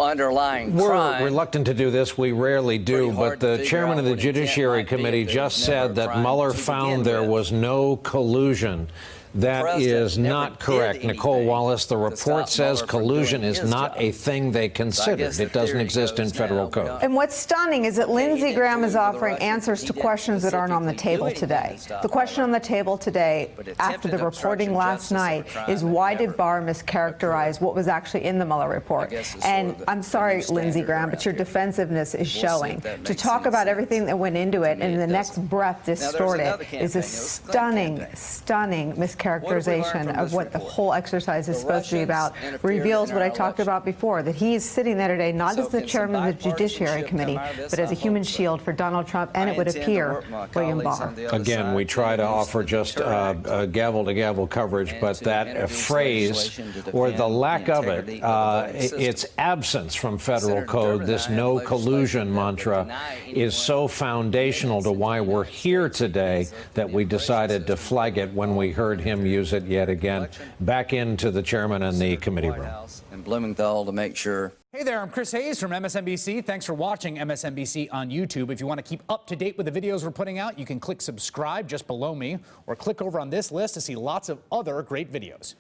underlying We're crime. reluctant to do this. We rarely do. But the chairman of the Judiciary Committee just said that Mueller found there was no collusion. That is not correct. Nicole Wallace, the report says collusion is not a thing they considered. It doesn't exist in federal code. And what's stunning is that Lindsey Graham is offering answers to questions that aren't on the table today. The question on the table today, after the reporting last night, is why did Barr mischaracterize what was actually in the Mueller report? And I'm sorry, Lindsey Graham, but your defensiveness is showing. To talk about everything that went into it and in the next breath distort it is a stunning mischaracterization of what the whole exercise is supposed to be about. Reveals what I talked about before, that he is sitting there today not as the chairman of the Judiciary Committee, but as a human shield for Donald Trump and, it would appear, William Barr. Again, we try to offer just gavel-to-gavel coverage, but that phrase, or the lack of it, its absence from federal code, this no collusion mantra, is so foundational to why we're here today that we decided to flag it when we heard him use it yet again. Back into the chairman and the committee room. And Blumenthal to make sure. Hey there, I'm Chris Hayes from MSNBC. Thanks for watching MSNBC on YouTube. If you want to keep up to date with the videos we're putting out, you can click subscribe just below me or click over on this list to see lots of other great videos.